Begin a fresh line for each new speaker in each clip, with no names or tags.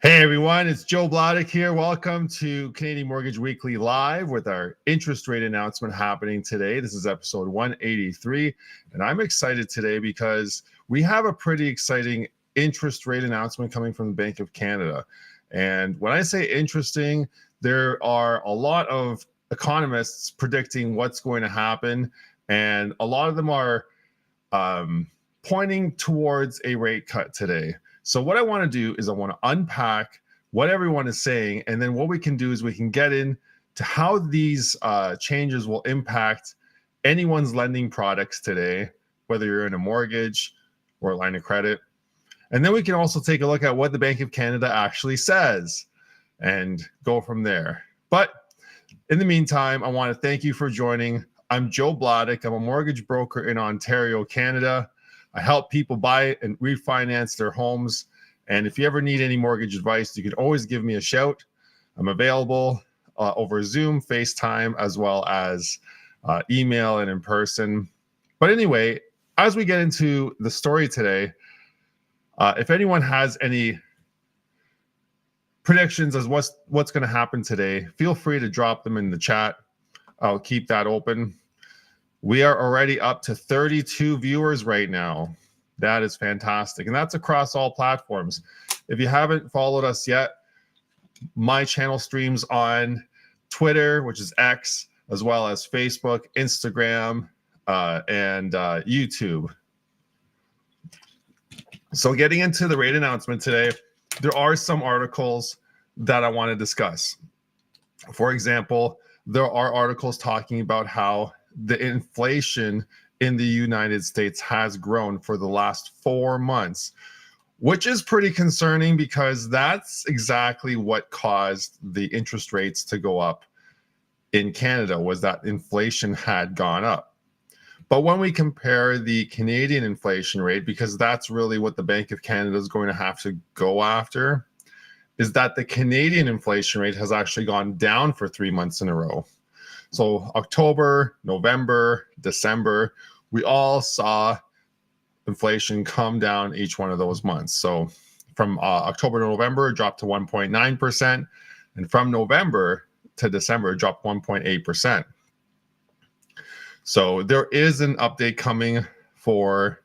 Hey everyone, it's Joe Blodek here. Welcome to Canadian Mortgage Weekly Live with our interest rate announcement happening today. This is episode 183, and I'm excited today because we have a pretty exciting interest rate announcement coming from the Bank of Canada. And when I say interesting, there are a lot of economists predicting what's going to happen, and a lot of them are pointing towards a rate cut today. So what I want to do is I want to unpack what everyone is saying, and then what we can do is we can get into how these changes will impact anyone's lending products today, whether you're in a mortgage or a line of credit. And then we can also take a look at what the Bank of Canada actually says and go from there. But in the meantime, I want to thank you for joining. I'm Joe Blodek. I'm a mortgage broker in Ontario, Canada. I help people buy and refinance their homes. And if you ever need any mortgage advice, you can always give me a shout. I'm available over Zoom, FaceTime, as well as email and in person. But anyway, as we get into the story today, if anyone has any predictions as what's going to happen today, feel free to drop them in the chat. I'll keep that open. We are already up to 32 viewers right now. That is fantastic. And that's across all platforms. If you haven't followed us yet, my channel streams on Twitter, which is X, as well as Facebook, Instagram, and YouTube. So getting into the rate announcement today, there are some articles that I want to discuss. For example, there are articles talking about how the inflation in the United States has grown for the last 4 months, which is pretty concerning because that's exactly what caused the interest rates to go up in Canada, was that inflation had gone up. But when we compare the Canadian inflation rate, because that's really what the Bank of Canada is going to have to go after, is that the Canadian inflation rate has actually gone down for 3 months in a row. So October, November, December, we all saw inflation come down each one of those months. So from October to November, it dropped to 1.9%. And from November to December, it dropped 1.8%. So there is an update coming for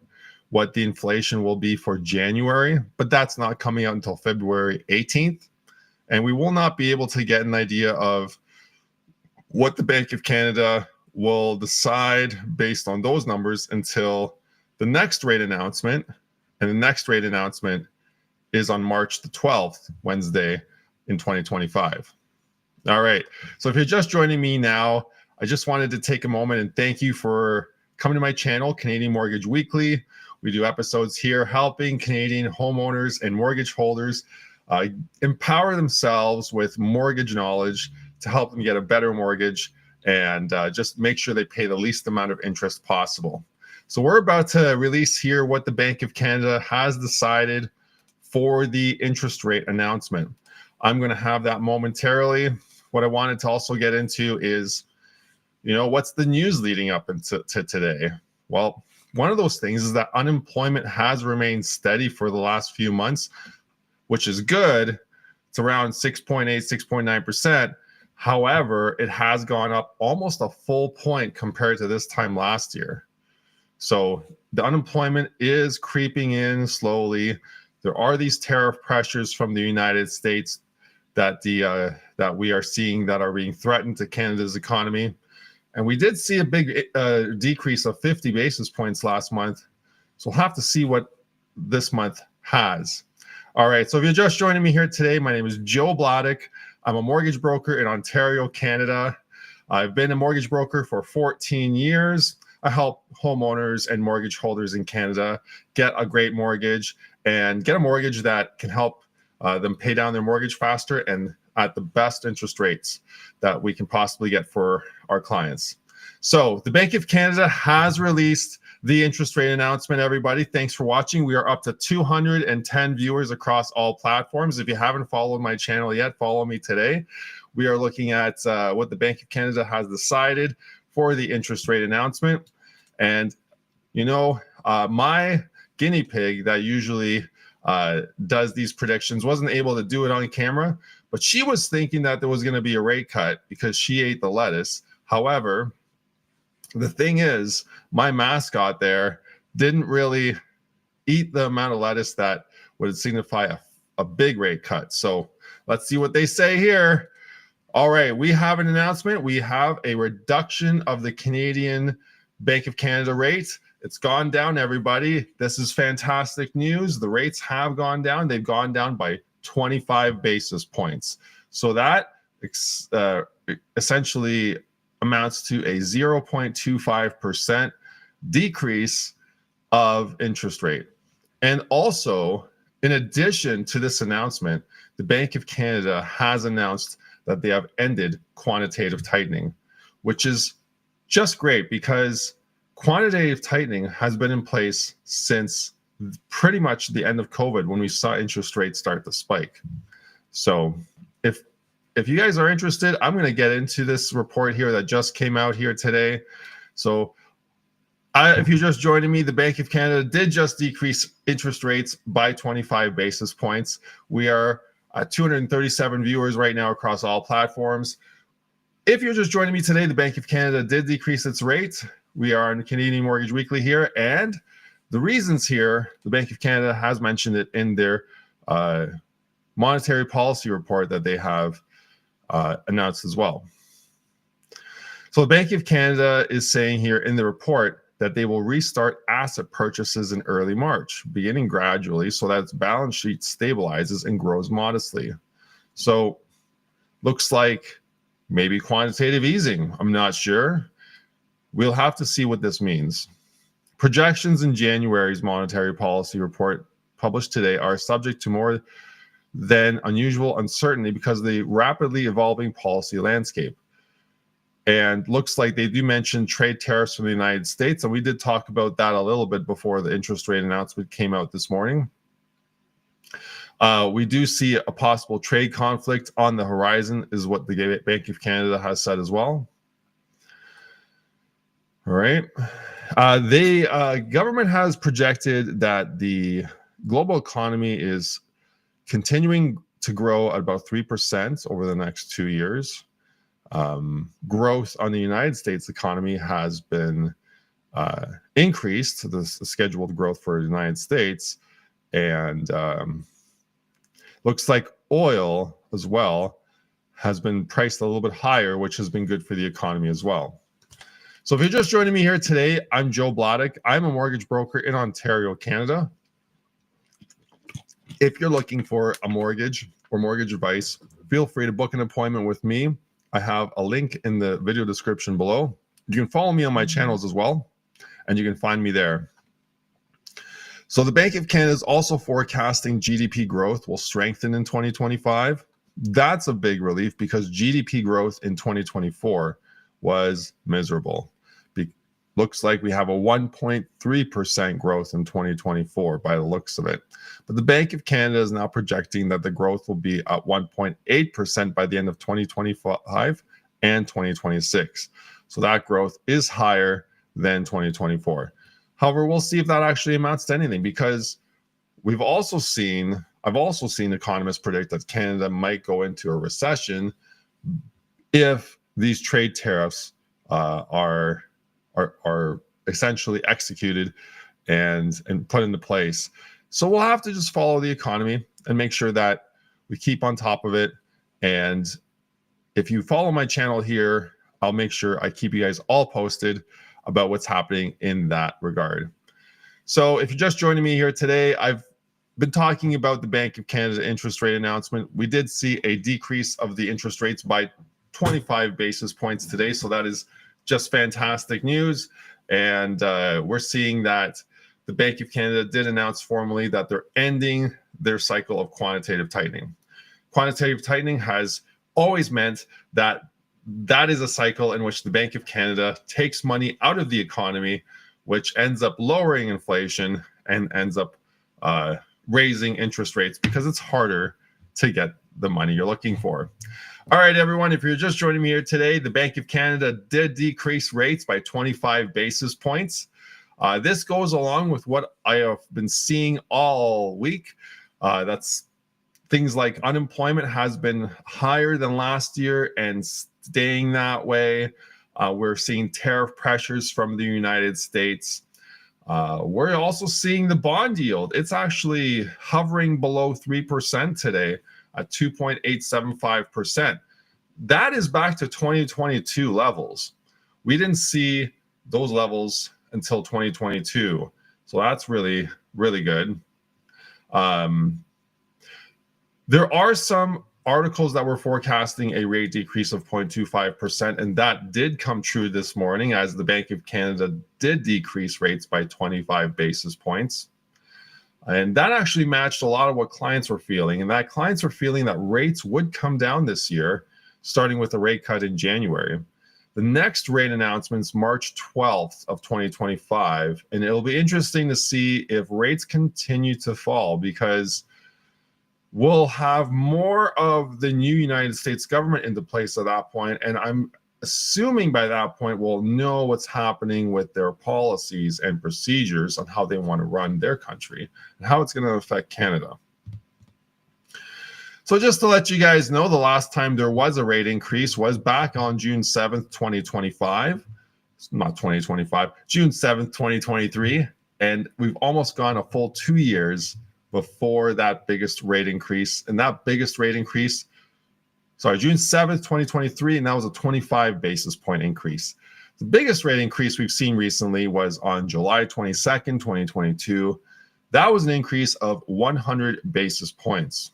what the inflation will be for January, but that's not coming out until February 18th. And we will not be able to get an idea of what the Bank of Canada will decide based on those numbers until the next rate announcement. And the next rate announcement is on March the 12th, Wednesday in 2025. All right. So if you're just joining me now, I just wanted to take a moment and thank you for coming to my channel, Canadian Mortgage Weekly. We do episodes here helping Canadian homeowners and mortgage holders empower themselves with mortgage knowledge to help them get a better mortgage and just make sure they pay the least amount of interest possible. So we're about to release here what the Bank of Canada has decided for the interest rate announcement. I'm going to have that momentarily. What I wanted to also get into is, what's the news leading up into today? Well, one of those things is that unemployment has remained steady for the last few months, which is good. It's around 6.8, 6.9%. However, it has gone up almost a full point compared to this time last year. So the unemployment is creeping in slowly. There are these tariff pressures from the United States that we are seeing that are being threatened to Canada's economy. And we did see a big decrease of 50 basis points last month. So we'll have to see what this month has. All right, so if you're just joining me here today, my name is Joe Blodek. I'm a mortgage broker in Ontario, Canada. I've been a mortgage broker for 14 years. I help homeowners and mortgage holders in Canada get a great mortgage and get a mortgage that can help them pay down their mortgage faster and at the best interest rates that we can possibly get for our clients. So the Bank of Canada has released the interest rate announcement, everybody. Thanks for watching. We are up to 210 viewers across all platforms. If you haven't followed my channel yet, follow me today. We are looking at what the Bank of Canada has decided for the interest rate announcement. And, my guinea pig that usually does these predictions. Wasn't able to do it on camera, but she was thinking that there was going to be a rate cut because she ate the lettuce. However, the thing is, my mascot there didn't really eat the amount of lettuce that would signify a big rate cut. So let's see what they say here. All right, we have an announcement. We have a reduction of the Canadian Bank of Canada rate. It's gone down, everybody. This is fantastic news. The rates have gone down. They've gone down by 25 basis points. So that essentially amounts to a 0.25% decrease of interest rate. And also, in addition to this announcement, the Bank of Canada has announced that they have ended quantitative tightening, which is just great because quantitative tightening has been in place since pretty much the end of COVID when we saw interest rates start to spike. So if you guys are interested, I'm going to get into this report here that just came out here today. So if you're just joining me, the Bank of Canada did just decrease interest rates by 25 basis points. We are at 237 viewers right now across all platforms. If you're just joining me today, the Bank of Canada did decrease its rate. We are on Canadian Mortgage Weekly here, and the reasons here, the Bank of Canada has mentioned it in their monetary policy report that they have announced as well. So the Bank of Canada is saying here in the report that they will restart asset purchases in early March, beginning gradually so that its balance sheet stabilizes and grows modestly. So looks like maybe quantitative easing. I'm not sure. We'll have to see what this means. Projections in January's monetary policy report published today are subject to more than unusual uncertainty because of the rapidly evolving policy landscape. And looks like they do mention trade tariffs from the United States. And we did talk about that a little bit before the interest rate announcement came out this morning. We do see a possible trade conflict on the horizon is what the Bank of Canada has said as well. All right. The government has projected that the global economy is continuing to grow at about 3% over the next 2 years. Growth on the United States economy has been increased, the scheduled growth for the United States, and looks like oil as well has been priced a little bit higher, which has been good for the economy as well. So if you're just joining me here today, I'm Joe Bladek. I'm a mortgage broker in Ontario, Canada. If you're looking for a mortgage or mortgage advice, feel free to book an appointment with me. I have a link in the video description below. You can follow me on my channels as well, and you can find me there. So the Bank of Canada is also forecasting GDP growth will strengthen in 2025. That's a big relief because GDP growth in 2024 was miserable. Looks like we have a 1.3% growth in 2024 by the looks of it. But the Bank of Canada is now projecting that the growth will be at 1.8% by the end of 2025 and 2026. So that growth is higher than 2024. However, we'll see if that actually amounts to anything because I've also seen economists predict that Canada might go into a recession if these trade tariffs are essentially executed and put into place. So we'll have to just follow the economy and make sure that we keep on top of it. And if you follow my channel here, I'll make sure I keep you guys all posted about what's happening in that regard. So if you're just joining me here today, I've been talking about the Bank of Canada interest rate announcement. We did see a decrease of the interest rates by 25 basis points today. So that is just fantastic news. And we're seeing that the Bank of Canada did announce formally that they're ending their cycle of quantitative tightening. Quantitative tightening has always meant that that is a cycle in which the Bank of Canada takes money out of the economy, which ends up lowering inflation and ends up raising interest rates because it's harder to get the money you're looking for. All right, everyone, if you're just joining me here today, the Bank of Canada did decrease rates by 25 basis points. This goes along with what I have been seeing all week. That's things like unemployment has been higher than last year and staying that way. We're seeing tariff pressures from the United States. We're also seeing the bond yield. It's actually hovering below 3% today at 2.875%. That is back to 2022 levels. We didn't see those levels until 2022. So that's really, really good. There are some articles that were forecasting a rate decrease of 0.25%, and that did come true this morning as the Bank of Canada did decrease rates by 25 basis points. And that actually matched a lot of what clients were feeling, and that clients were feeling that rates would come down this year, starting with a rate cut in January. The next rate announcement's March 12th of 2025, and it'll be interesting to see if rates continue to fall because we'll have more of the new United States government into place at that point, and I'm assuming by that point we'll know what's happening with their policies and procedures on how they want to run their country and how it's going to affect Canada. So just to let you guys know, the last time there was a rate increase was back on June 7th, 2025. It's not 2025, June 7th, 2023. And we've almost gone a full 2 years before that biggest rate increase. And that biggest rate increase, June 7th, 2023, and that was a 25 basis point increase. The biggest rate increase we've seen recently was on July 22nd, 2022. That was an increase of 100 basis points.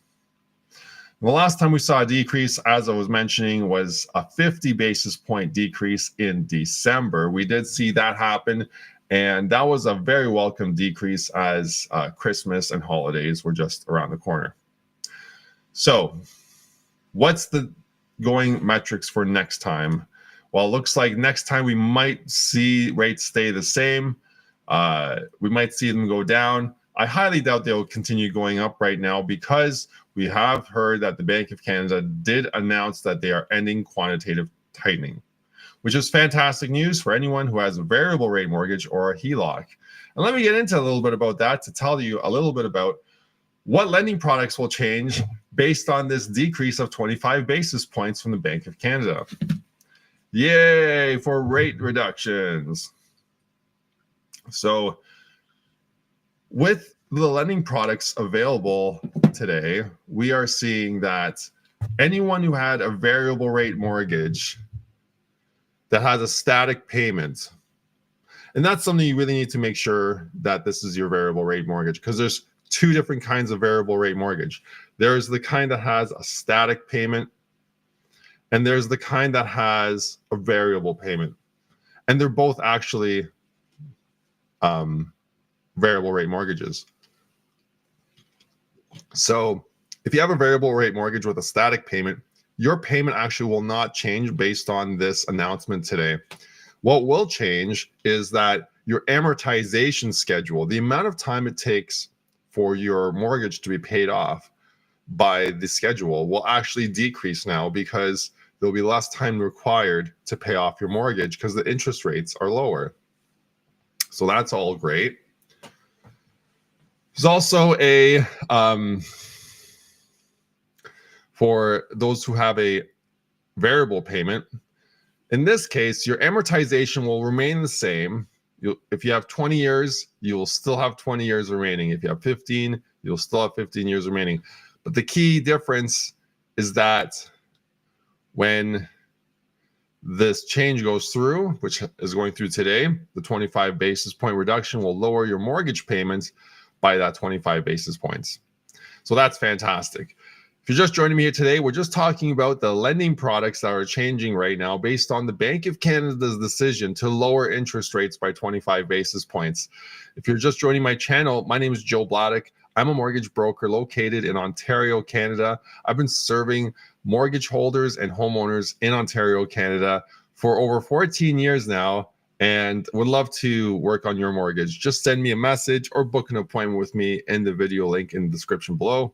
The last time we saw a decrease, as I was mentioning, was a 50 basis point decrease in December. We did see that happen, and that was a very welcome decrease as Christmas and holidays were just around the corner. So what's the going metrics for next time? Well, it looks like next time we might see rates stay the same. We might see them go down. I highly doubt they'll continue going up right now because we have heard that the Bank of Canada did announce that they are ending quantitative tightening, which is fantastic news for anyone who has a variable rate mortgage or a HELOC. And let me get into a little bit about that to tell you a little bit about what lending products will change based on this decrease of 25 basis points from the Bank of Canada. Yay for rate reductions. So with the lending products available today, we are seeing that anyone who had a variable rate mortgage that has a static payment, and that's something you really need to make sure that this is your variable rate mortgage, because there's two different kinds of variable rate mortgage. There's the kind that has a static payment, and there's the kind that has a variable payment. And they're both actually variable rate mortgages. So if you have a variable rate mortgage with a static payment, your payment actually will not change based on this announcement today. What will change is that your amortization schedule, the amount of time it takes for your mortgage to be paid off by the schedule, will actually decrease now because there'll be less time required to pay off your mortgage because the interest rates are lower. So that's all great. There's also a for those who have a variable payment. In this case, your amortization will remain the same. If you have 20 years, you will still have 20 years remaining. If you have 15, you'll still have 15 years remaining. But the key difference is that when this change goes through, which is going through today, the 25 basis point reduction will lower your mortgage payments by that 25 basis points. So that's fantastic. If you're just joining me here today, we're just talking about the lending products that are changing right now based on the Bank of Canada's decision to lower interest rates by 25 basis points. If you're just joining my channel, my name is Joe Bladek. I'm a mortgage broker located in Ontario, Canada. I've been serving mortgage holders and homeowners in Ontario, Canada for over 14 years now, and would love to work on your mortgage. Just send me a message or book an appointment with me in the video link in the description below.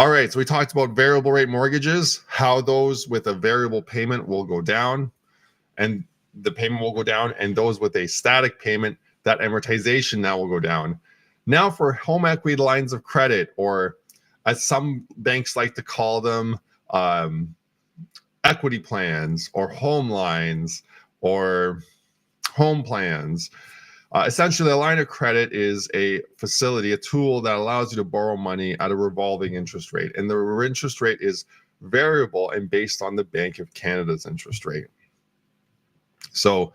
All right, so we talked about variable rate mortgages, how those with a variable payment will go down. And the payment will go down, and those with a static payment, that amortization now will go down. Now for home equity lines of credit, or as some banks like to call them, equity plans or home lines or home plans. Essentially, a line of credit is a facility, a tool that allows you to borrow money at a revolving interest rate. And the interest rate is variable and based on the Bank of Canada's interest rate. So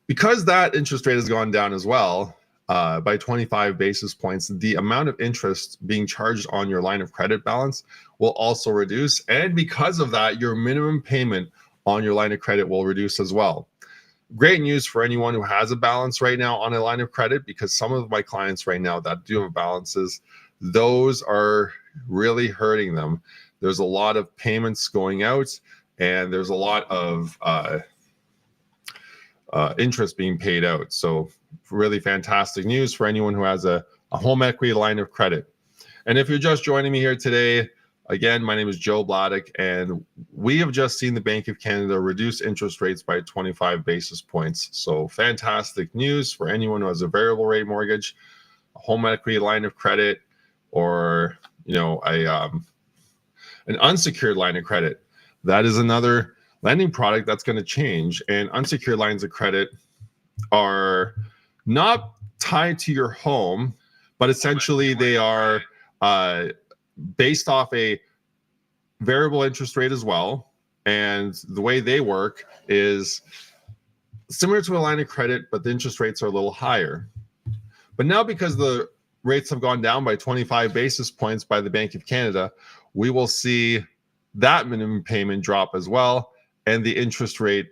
because that interest rate has gone down as well by 25 basis points, the amount of interest being charged on your line of credit balance will also reduce. And because of that, your minimum payment on your line of credit will reduce as well. Great news for anyone who has a balance right now on a line of credit, because some of my clients right now that do have balances, those are really hurting them. There's a lot of payments going out, and there's a lot of interest being paid out. So really fantastic news for anyone who has a home equity line of credit. And if you're just joining me here today, again, my name is Joe Bladek, and we have just seen the Bank of Canada reduce interest rates by 25 basis points. So fantastic news for anyone who has a variable rate mortgage, a home equity line of credit, or an unsecured line of credit. That is another lending product that's going to change. And unsecured lines of credit are not tied to your home, but essentially they are based off a variable interest rate as well. And the way they work is similar to a line of credit, but the interest rates are a little higher. But now, because the rates have gone down by 25 basis points by the Bank of Canada, we will see that minimum payment drop as well, and the interest rate,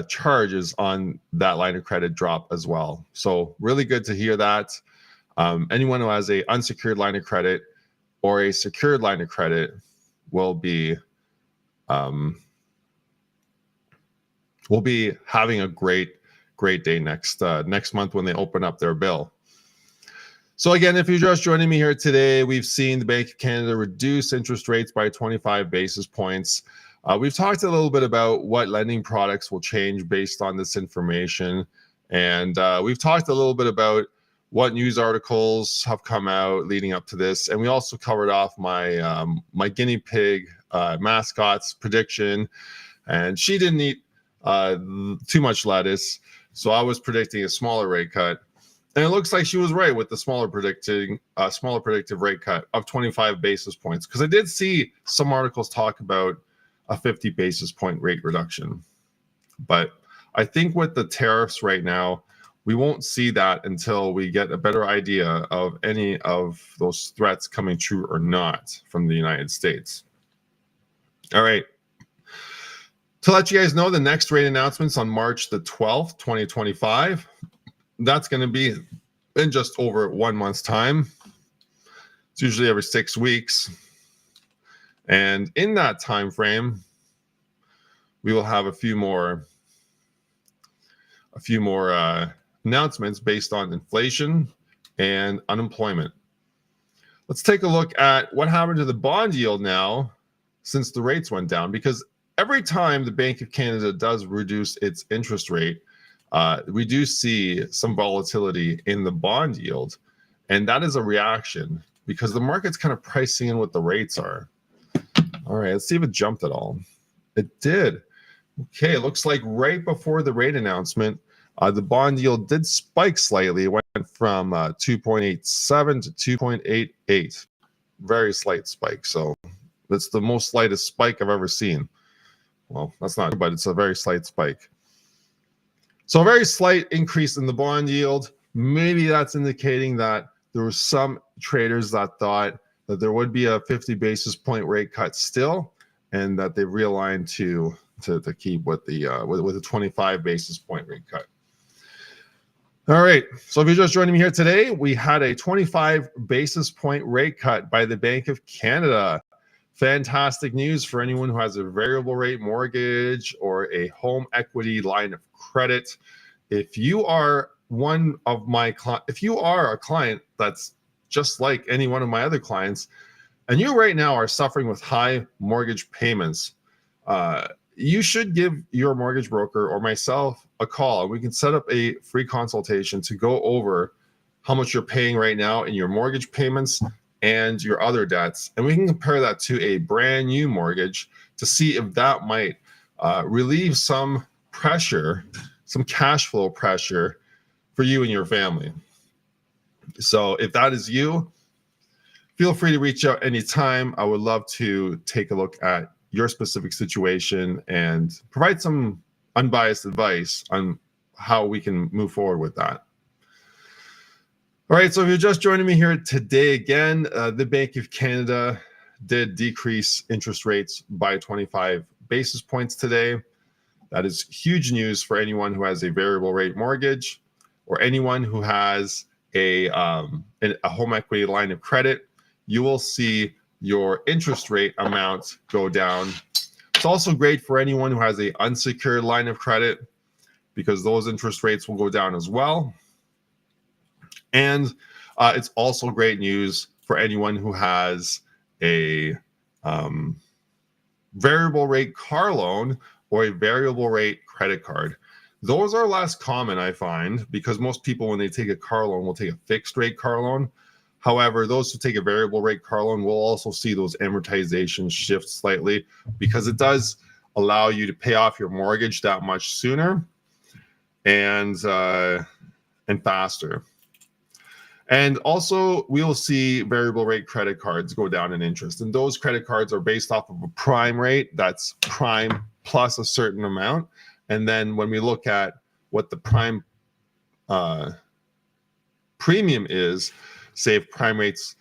charges on that line of credit drop as well. So really good to hear that. Anyone who has a unsecured line of credit or a secured line of credit will be having a great day next month when they open up their bill. So again, if you're just joining me here today, we've seen the Bank of Canada reduce interest rates by 25 basis points. We've talked a little bit about what lending products will change based on this information. And we've talked a little bit about what news articles have come out leading up to this. And we also covered off my my guinea pig mascot's prediction. And she didn't eat too much lettuce. So I was predicting a smaller rate cut. And it looks like she was right with the smaller predictive rate cut of 25 basis points. Because I did see some articles talk about a 50 basis point rate reduction. But I think with the tariffs right now, we won't see that until we get a better idea of any of those threats coming true or not from the United States. All right. To let you guys know, the next rate announcement's on March the 12th, 2025. That's going to be in just over 1 month's time. It's usually every 6 weeks. And in that time frame, we will have a few more announcements based on inflation and unemployment. Let's take a look at what happened to the bond yield now since the rates went down, because every time the Bank of Canada does reduce its interest rate, we do see some volatility in the bond yield. And that is a reaction because the market's kind of pricing in what the rates are. All right, let's see if it jumped at all. It did. Okay, it looks like right before the rate announcement, the bond yield did spike slightly. It went from 2.87 to 2.88. Very slight spike. So that's the most slightest spike I've ever seen. Well, that's not, but it's a very slight spike. So a very slight increase in the bond yield. Maybe that's indicating that there were some traders that thought that there would be a 50 basis point rate cut still, and that they realigned to keep with a 25 basis point rate cut. All right, so if you're just joining me here today, we had a 25 basis point rate cut by the Bank of Canada. Fantastic news for anyone who has a variable rate mortgage or a home equity line of credit. If you are if you are a client that's just like any one of my other clients, and you right now are suffering with high mortgage payments, you should give your mortgage broker or myself a call. We can set up a free consultation to go over how much you're paying right now in your mortgage payments and your other debts. And we can compare that to a brand new mortgage to see if that might relieve some pressure, some cash flow pressure for you and your family. So if that is you, feel free to reach out anytime. I would love to take a look at your specific situation and provide some unbiased advice on how we can move forward with that. All right, so if you're just joining me here today again, the Bank of Canada did decrease interest rates by 25 basis points today. That is huge news for anyone who has a variable rate mortgage or anyone who has a home equity line of credit. You will see your interest rate amount go down. It's also great for anyone who has an unsecured line of credit because those interest rates will go down as well. And it's also great news for anyone who has a variable rate car loan or a variable rate credit card. Those are less common, I find, because most people, when they take a car loan, will take a fixed rate car loan. However, those who take a variable rate car loan will also see those amortizations shift slightly because it does allow you to pay off your mortgage that much sooner and faster. And also, we'll see variable rate credit cards go down in interest. And those credit cards are based off of a prime rate. That's prime plus a certain amount. And then when we look at what the prime premium is, say if prime rates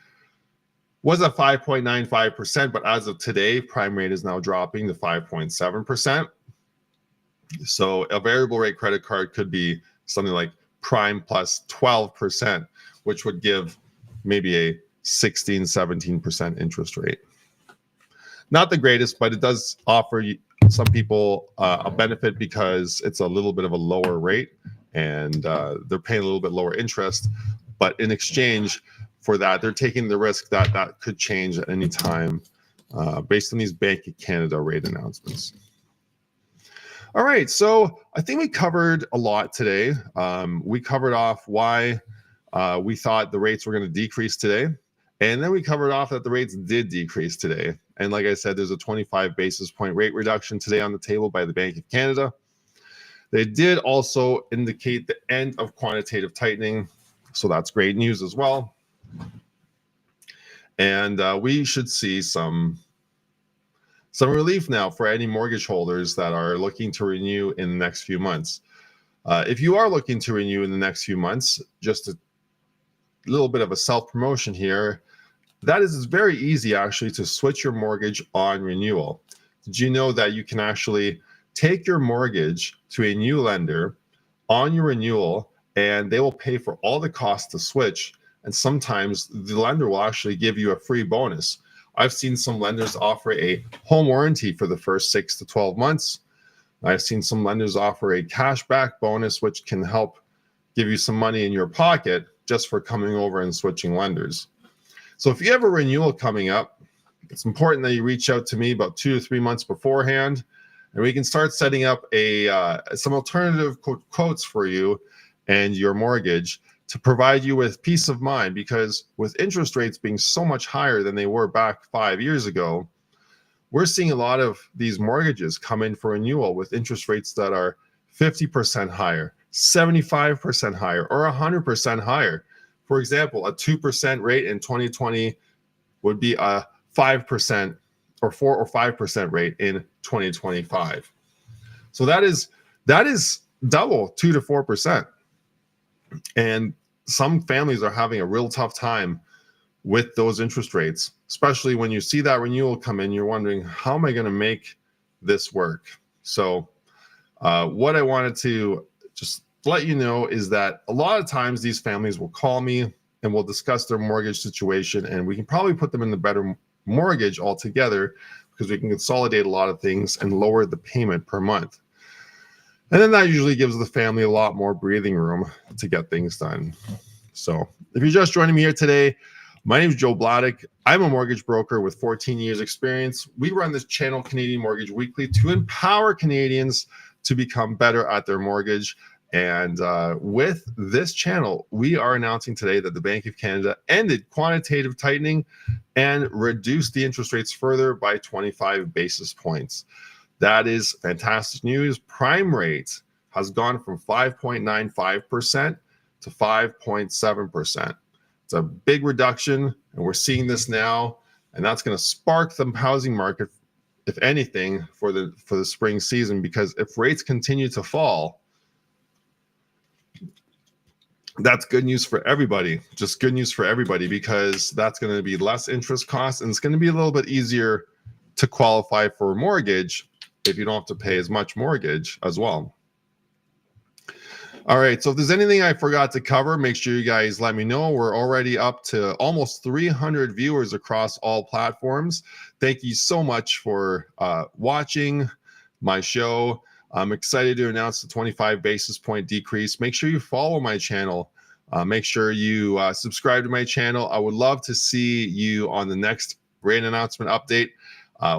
was at 5.95%, but as of today, prime rate is now dropping to 5.7%. So a variable rate credit card could be something like prime plus 12%, which would give maybe a 16, 17% interest rate. Not the greatest, but it does offer some people a benefit because it's a little bit of a lower rate and they're paying a little bit lower interest. But in exchange for that, they're taking the risk that that could change at any time based on these Bank of Canada rate announcements. All right, so I think we covered a lot today. We covered off why we thought the rates were going to decrease today. And then we covered off that the rates did decrease today. And like I said, there's a 25 basis point rate reduction today on the table by the Bank of Canada. They did also indicate the end of quantitative tightening. So that's great news as well. And we should see some relief now for any mortgage holders that are looking to renew in the next few months. If you are looking to renew in the next few months, just a little bit of a self-promotion here, that is very easy actually to switch your mortgage on renewal. Did you know that you can actually take your mortgage to a new lender on your renewal and they will pay for all the costs to switch? And sometimes the lender will actually give you a free bonus. I've seen some lenders offer a home warranty for the first 6 to 12 months. I've seen some lenders offer a cashback bonus, which can help give you some money in your pocket just for coming over and switching lenders. So if you have a renewal coming up, it's important that you reach out to me about 2 to 3 months beforehand, and we can start setting up some alternative quotes for you and your mortgage to provide you with peace of mind, because with interest rates being so much higher than they were back 5 years ago, we're seeing a lot of these mortgages come in for renewal with interest rates that are 50% higher, 75% higher, or 100% higher. For example, a 2% rate in 2020 would be a 5% or 4 or 5% rate in 2025. So that is double 2 to 4%. And some families are having a real tough time with those interest rates, especially when you see that renewal come in, you're wondering, how am I going to make this work? So what I wanted to just let you know is that a lot of times these families will call me and we'll discuss their mortgage situation, and we can probably put them in the better mortgage altogether because we can consolidate a lot of things and lower the payment per month. And then that usually gives the family a lot more breathing room to get things done. So if you're just joining me here today, My name is Joe Bladek. I'm a mortgage broker with 14 years experience. We run this channel, Canadian Mortgage Weekly, to empower Canadians to become better at their mortgage. And with this channel, we are announcing today that the Bank of Canada ended quantitative tightening and reduced the interest rates further by 25 basis points. That is fantastic news. Prime rate has gone from 5.95% to 5.7%. It's a big reduction, and we're seeing this now, and that's going to spark the housing market, if anything, for the spring season, because if rates continue to fall, that's good news for everybody. Just good news for everybody, because that's going to be less interest costs, and it's going to be a little bit easier to qualify for a mortgage if you don't have to pay as much mortgage as well. All right, so if there's anything I forgot to cover, make sure you guys let me know. We're already up to almost 300 viewers across all platforms. Thank you so much for watching my show. I'm excited to announce the 25 basis point decrease. Make sure you follow my channel. Make sure you subscribe to my channel. I would love to see you on the next rate announcement update.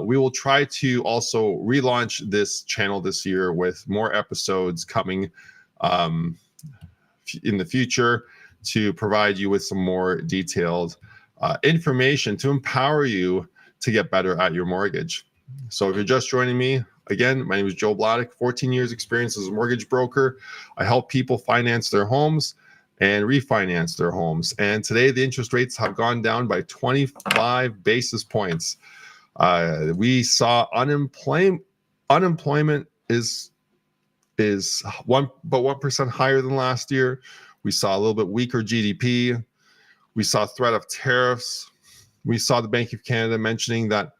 We will try to also relaunch this channel this year with more episodes coming in the future to provide you with some more detailed information to empower you to get better at your mortgage. So if you're just joining me, again, my name is Joe Bladek, 14 years experience as a mortgage broker. I help people finance their homes and refinance their homes. And today the interest rates have gone down by 25 basis points. We saw unemployment is 1% higher than last year. We saw a little bit weaker GDP. We saw threat of tariffs. We saw the Bank of Canada mentioning that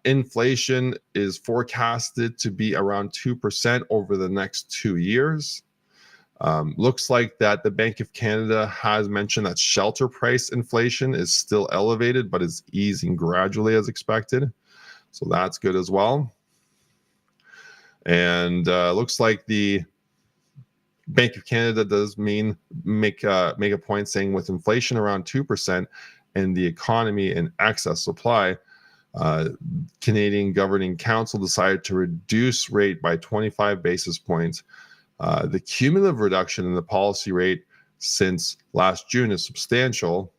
inflation is forecasted to be around 2% over the next 2 years. Looks like that the Bank of Canada has mentioned that shelter price inflation is still elevated, but is easing gradually as expected. So that's good as well. And looks like the Bank of Canada does make a point saying with inflation around 2% and the economy in excess supply, Canadian Governing Council decided to reduce rate by 25 basis points. The cumulative reduction in the policy rate since last June is substantial.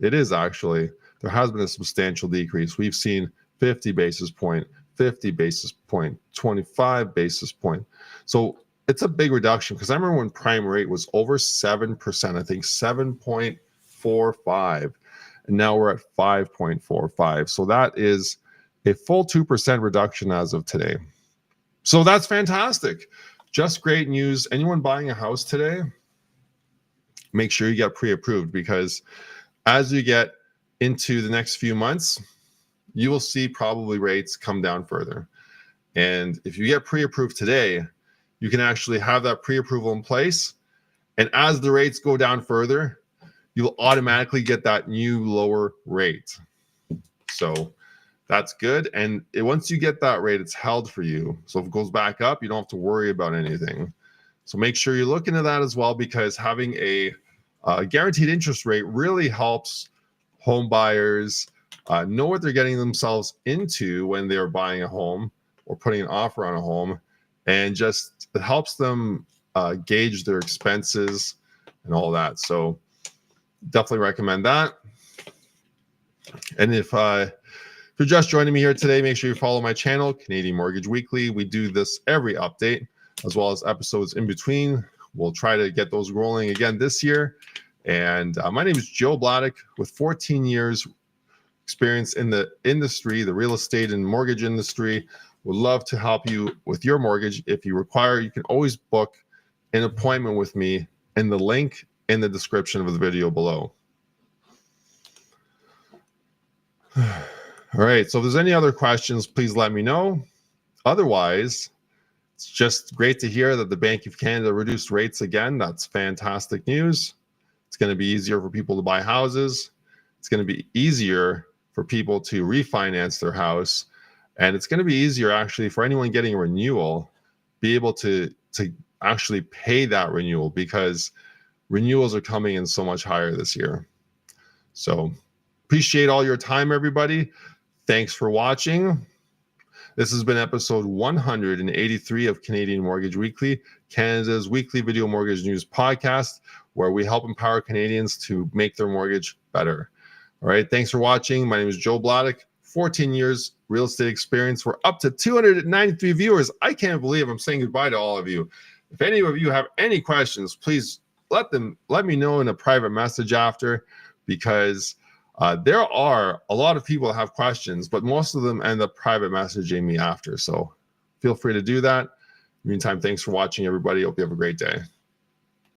It is actually. There has been a substantial decrease. We've seen 50 basis point, 50 basis point, 25 basis point. So it's a big reduction, because I remember when prime rate was over 7%, I think 7.45, and now we're at 5.45. So that is a full 2% reduction as of today. So that's fantastic. Just great news. Anyone buying a house today, make sure you get pre-approved, because as you get into the next few months, you will see probably rates come down further. And if you get pre-approved today, you can actually have that pre-approval in place. And as the rates go down further, you'll automatically get that new lower rate. So that's good. And once you get that rate, it's held for you. So if it goes back up, you don't have to worry about anything. So make sure you look into that as well, because having a guaranteed interest rate really helps home buyers know what they're getting themselves into when they're buying a home or putting an offer on a home, and just it helps them gauge their expenses and all that. So definitely recommend that. And if you're just joining me here today, make sure you follow my channel, Canadian Mortgage Weekly. We do this every update, as well as episodes in between. We'll try to get those rolling again this year. And my name is Joe Bladek, with 14 years experience in the industry, the real estate and mortgage industry. Would love to help you with your mortgage. If you require, you can always book an appointment with me in the link in the description of the video below. All right, so if there's any other questions, please let me know. Otherwise, it's just great to hear that the Bank of Canada reduced rates again. That's fantastic news. It's going to be easier for people to buy houses. It's going to be easier for people to refinance their house. And it's going to be easier actually for anyone getting a renewal, be able to actually pay that renewal, because renewals are coming in so much higher this year. So appreciate all your time, everybody. Thanks for watching. This has been episode 183 of Canadian Mortgage Weekly, Canada's weekly video mortgage news podcast, where we help empower Canadians to make their mortgage better. All right. Thanks for watching. My name is Joe Bladdock. 14 years real estate experience. We're up to 293 viewers. I can't believe I'm saying goodbye to all of you. If any of you have any questions, please let me know in a private message after, because there are a lot of people that have questions, but most of them end up private messaging me after. So feel free to do that. Meantime, thanks for watching, everybody. Hope you have a great day.